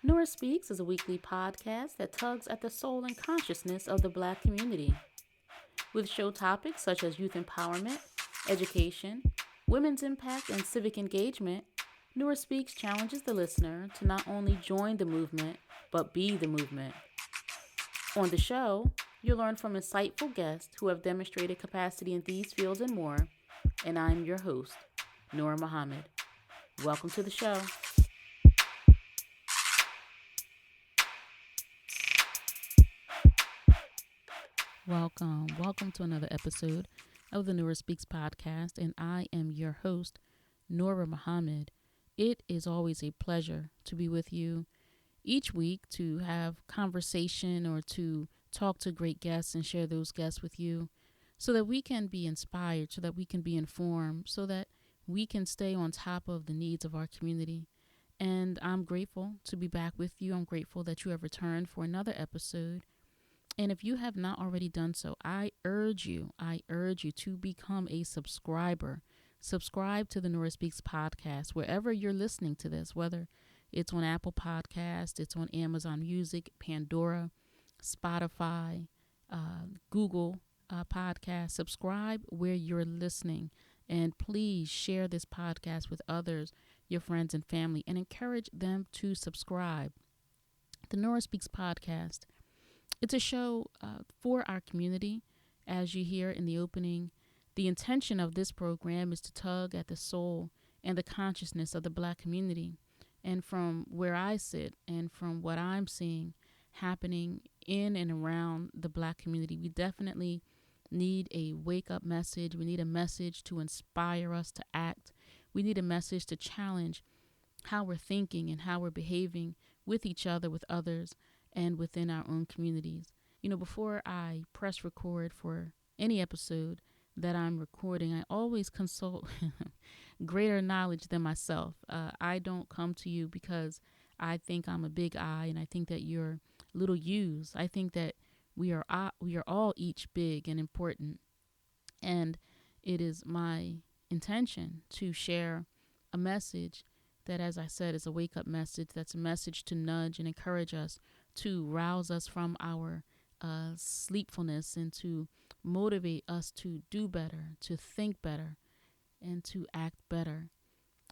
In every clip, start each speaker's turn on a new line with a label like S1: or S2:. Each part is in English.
S1: Nurah Speaks is a weekly podcast that tugs at the soul and consciousness of the Black community. With show topics such as youth empowerment, education, women's impact, and civic engagement, Nurah Speaks challenges the listener to not only join the movement, but be the movement. On the show, you'll learn from insightful guests who have demonstrated capacity in these fields and more, and I'm your host, Nurah Muhammad. Welcome to the show. Welcome to another episode of the Nurah Speaks podcast, and I am your host, Nurah Muhammad. It is always a pleasure to be with you each week to have conversation or to talk to great guests and share those guests with you so that we can be inspired, so that we can be informed, so that we can stay on top of the needs of our community. And I'm grateful to be back with you. I'm grateful that you have returned for another episode. And if you have not already done so, I urge you to become a subscriber. Subscribe to the Nurah Speaks podcast, wherever you're listening to this, whether it's on Apple Podcast, it's on Amazon Music, Pandora, Spotify, Google Podcast. Subscribe where you're listening. And please share this podcast with others, your friends and family, and encourage them to subscribe. The Nurah Speaks podcast. It's a show for our community. As you hear in the opening, the intention of this program is to tug at the soul and the consciousness of the Black community. And from where I sit and from what I'm seeing happening in and around the Black community, we definitely need a wake-up message. We need a message to inspire us to act. We need a message to challenge how we're thinking and how we're behaving with each other, with others, and within our own communities. Before I press record for any episode that I'm recording, I always consult greater knowledge than myself. I don't come to you because I think I'm a big I and I think that you're little U's. I think that we are all each big and important. And it is my intention to share a message that, as I said, is a wake-up message. That's a message to nudge and encourage us, to rouse us from our sleepfulness, and to motivate us to do better, to think better, and to act better.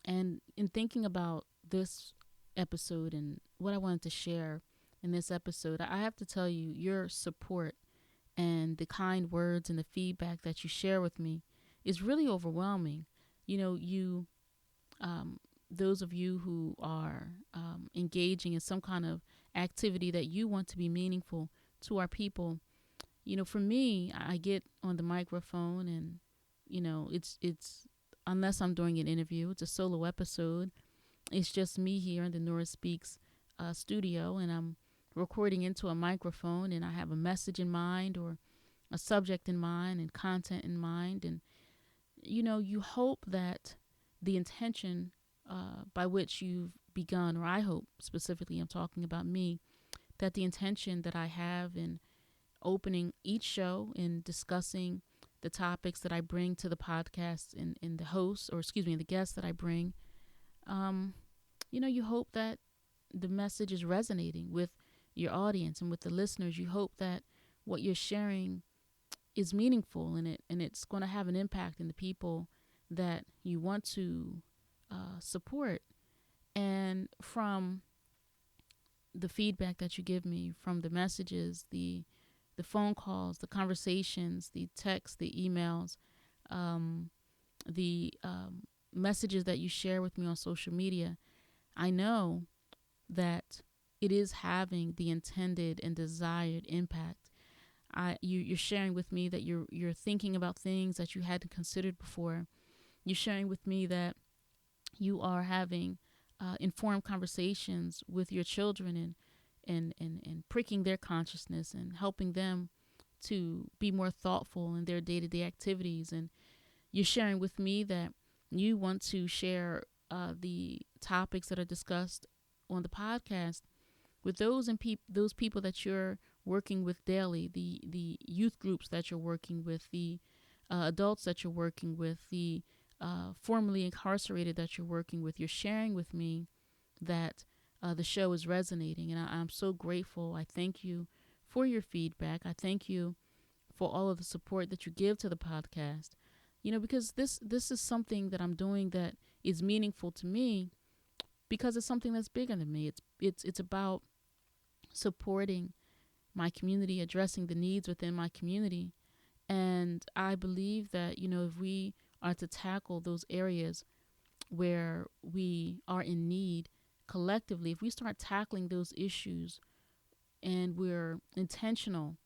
S1: And in thinking about this episode and what I wanted to share in this episode, I have to tell you, your support and the kind words and the feedback that you share with me is really overwhelming. Those of you who are engaging in some kind of activity that you want to be meaningful to our people. For me, I get on the microphone and, it's unless I'm doing an interview, it's a solo episode. It's just me here in the Nurah Speaks studio, and I'm recording into a microphone, and I have a message in mind or a subject in mind and content in mind. And, you hope that the intention by which you've begun, or I hope specifically, I'm talking about me, that the intention that I have in opening each show and discussing the topics that I bring to the podcast and the hosts, or excuse me, the guests that I bring, you hope that the message is resonating with your audience and with the listeners. You hope that what you're sharing is meaningful, and it's going to have an impact in the people that you want to support. And from the feedback that you give me, from the messages, the phone calls, the conversations, the texts, the emails, the messages that you share with me on social media, I know that it is having the intended and desired impact. You're sharing with me that you're thinking about things that you hadn't considered before. You're sharing with me that you are having informed conversations with your children and pricking their consciousness and helping them to be more thoughtful in their day-to-day activities. And you're sharing with me that you want to share the topics that are discussed on the podcast with those those people that you're working with daily, the youth groups that you're working with, the adults that you're working with, the formerly incarcerated that you're working with. You're sharing with me that the show is resonating. And I'm so grateful. I thank you for your feedback. I thank you for all of the support that you give to the podcast. Because this is something that I'm doing that is meaningful to me because it's something that's bigger than me. It's about supporting my community, addressing the needs within my community. And I believe that, if we are to tackle those areas where we are in need collectively, if we start tackling those issues and we're intentional,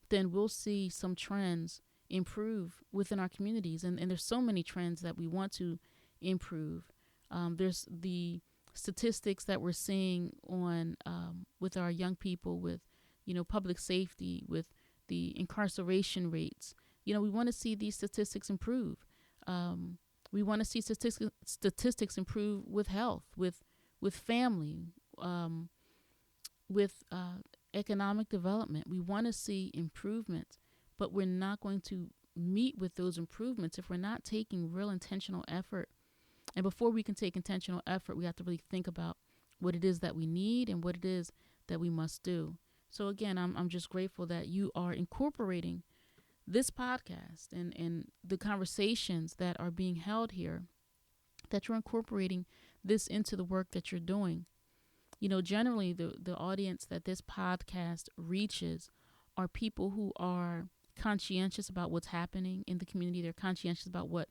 S1: then we'll see some trends improve within our communities. And there's so many trends that we want to improve. There's the statistics that we're seeing on with our young people, with public safety, with the incarceration rates. We want to see these statistics improve. We want to see statistics improve with health, with family, with economic development. We want to see improvements, but we're not going to meet with those improvements if we're not taking real intentional effort. And before we can take intentional effort, we have to really think about what it is that we need and what it is that we must do. So again, I'm just grateful that you are incorporating this podcast and the conversations that are being held here, that you're incorporating this into the work that you're doing. Generally the audience that this podcast reaches are people who are conscientious about what's happening in the community. They're conscientious about what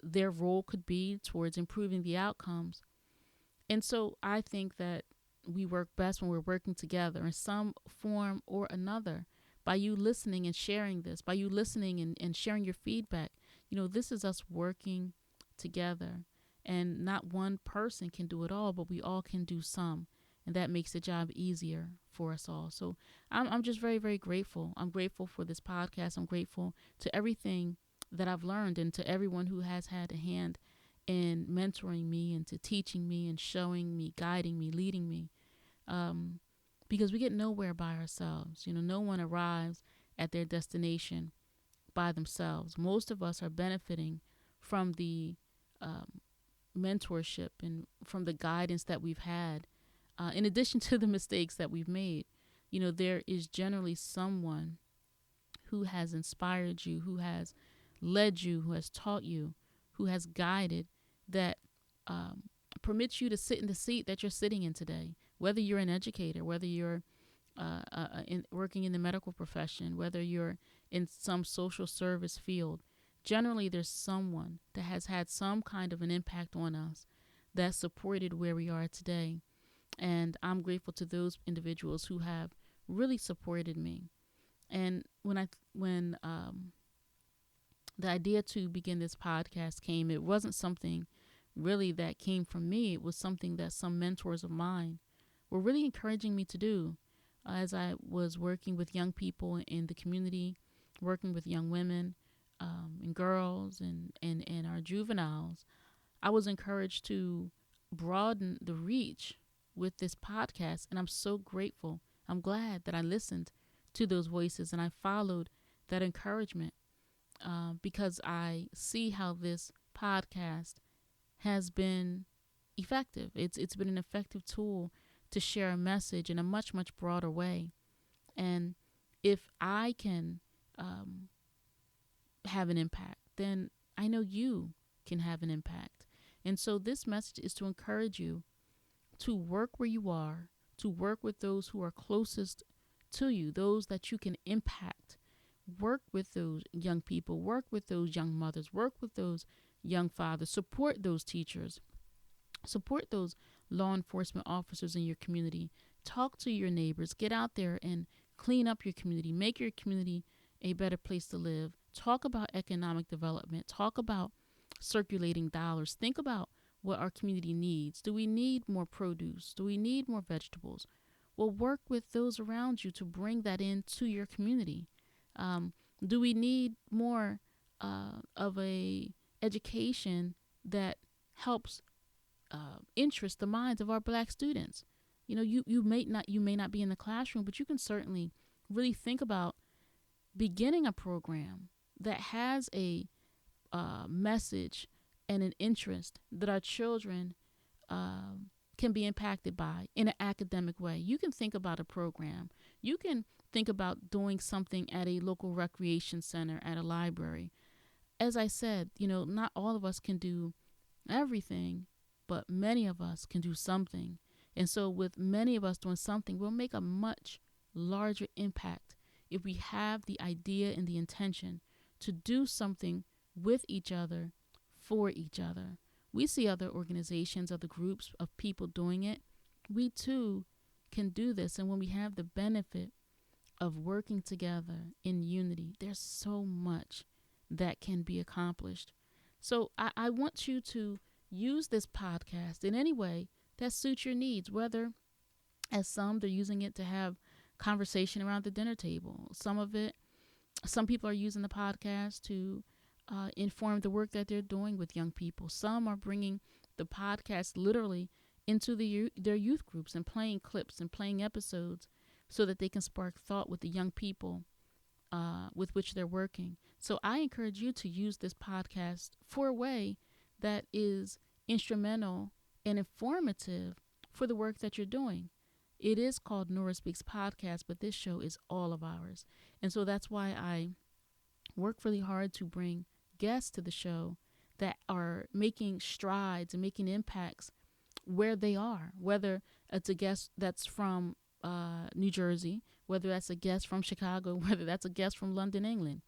S1: their role could be towards improving the outcomes. And so I think that we work best when we're working together in some form or another. By you listening and sharing this, by you listening and sharing your feedback, this is us working together. And not one person can do it all, but we all can do some. And that makes the job easier for us all. So I'm just very, very grateful. I'm grateful for this podcast. I'm grateful to everything that I've learned and to everyone who has had a hand in mentoring me and to teaching me and showing me, guiding me, leading me. Because we get nowhere by ourselves. No one arrives at their destination by themselves. Most of us are benefiting from the mentorship and from the guidance that we've had. In addition to the mistakes that we've made, there is generally someone who has inspired you, who has led you, who has taught you, who has guided, that permits you to sit in the seat that you're sitting in today. Whether you're an educator, whether you're working in the medical profession, whether you're in some social service field, generally there's someone that has had some kind of an impact on us that supported where we are today. And I'm grateful to those individuals who have really supported me. And when the idea to begin this podcast came, it wasn't something really that came from me. It was something that some mentors of mine were really encouraging me to do as I was working with young people in the community, working with young women and girls and our juveniles. I was encouraged to broaden the reach with this podcast, and I'm so grateful. I'm glad that I listened to those voices and I followed that encouragement because I see how this podcast has been effective. It's been an effective tool to share a message in a much, much broader way. And if I can have an impact, then I know you can have an impact. And so this message is to encourage you to work where you are, to work with those who are closest to you, those that you can impact. Work with those young people, work with those young mothers, work with those young fathers, support those teachers, support those law enforcement officers in your community. Talk to your neighbors, get out there and clean up your community, make your community a better place to live. Talk about economic development, talk about circulating dollars. Think about what our community needs. Do we need more produce? Do we need more vegetables? Well, work with those around you to bring that into your community. Do we need more of a education that helps interest the minds of our Black students? You may not be in the classroom, but you can certainly really think about beginning a program that has a message and an interest that our children can be impacted by in an academic way. You can think about a program. You can think about doing something at a local recreation center, at a library. As I said, not all of us can do everything, but many of us can do something. And so with many of us doing something, we'll make a much larger impact if we have the idea and the intention to do something with each other, for each other. We see other organizations, other groups of people doing it. We too can do this. And when we have the benefit of working together in unity, there's so much that can be accomplished. So I want you to use this podcast in any way that suits your needs, whether as some they're using it to have conversation around the dinner table. Some people are using the podcast to inform the work that they're doing with young people. Some are bringing the podcast literally into their youth groups and playing clips and playing episodes so that they can spark thought with the young people with which they're working. So I encourage you to use this podcast for a way that is instrumental and informative for the work that you're doing. It is called Nurah Speaks Podcast, but this show is all of ours. And so that's why I work really hard to bring guests to the show that are making strides and making impacts where they are, whether it's a guest that's from New Jersey, whether that's a guest from Chicago, whether that's a guest from London, England.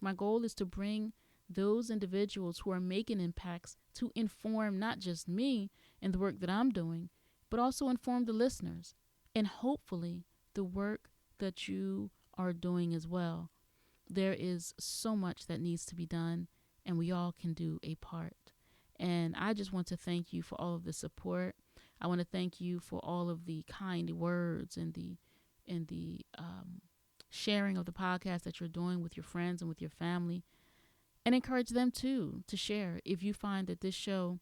S1: My goal is to bring those individuals who are making impacts to inform not just me and the work that I'm doing, but also inform the listeners and hopefully the work that you are doing as well. There is so much that needs to be done, and we all can do a part. And I just want to thank you for all of the support. I want to thank you for all of the kind words and the sharing of the podcast that you're doing with your friends and with your family, and encourage them too to share. If you find that this show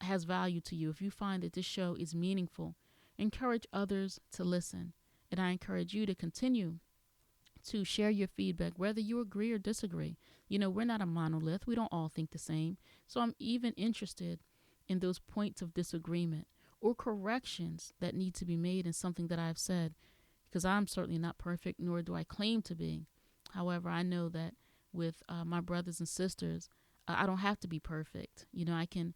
S1: has value to you, if you find that this show is meaningful, encourage others to listen. And I encourage you to continue to share your feedback, whether you agree or disagree. We're not a monolith. We don't all think the same. So I'm even interested in those points of disagreement or corrections that need to be made in something that I've said, because I'm certainly not perfect, nor do I claim to be. However, I know that with my brothers and sisters, I don't have to be perfect. I can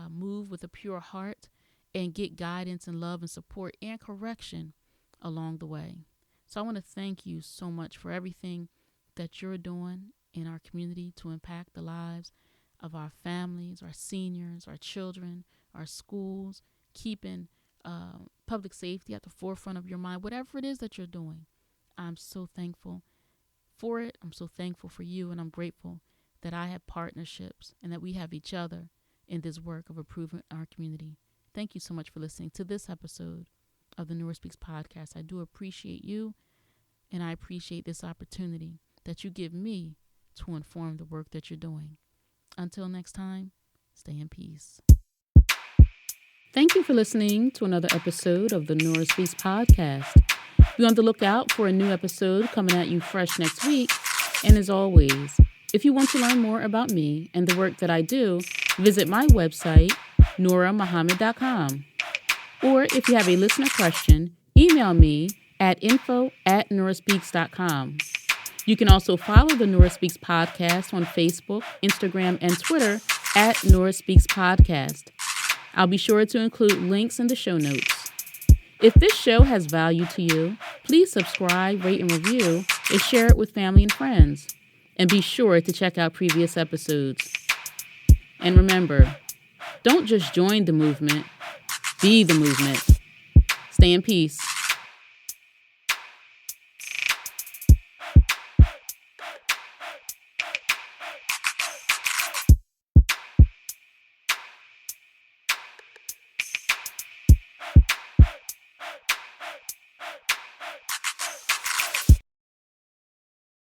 S1: move with a pure heart and get guidance and love and support and correction along the way. So I want to thank you so much for everything that you're doing in our community to impact the lives of our families, our seniors, our children, our schools, keeping public safety at the forefront of your mind. Whatever it is that you're doing, I'm so thankful for it. I'm so thankful for you, and I'm grateful that I have partnerships and that we have each other in this work of improving our community. Thank you so much for listening to this episode of the Nurah Speaks podcast. I do appreciate you, and I appreciate this opportunity that you give me to inform the work that you're doing. Until next time, stay in peace. Thank you for listening to another episode of the Nurah Speaks podcast. Be on the lookout for a new episode coming at you fresh next week. And as always, if you want to learn more about me and the work that I do, visit my website, nurahmuhammad.com. Or if you have a listener question, email me at info@nurahspeaks.com. You can also follow the Nurah Speaks podcast on Facebook, Instagram, and Twitter at Nurah Speaks Podcast. I'll be sure to include links in the show notes. If this show has value to you, please subscribe, rate, and review, and share it with family and friends. And be sure to check out previous episodes. And remember, don't just join the movement, be the movement. Stay in peace.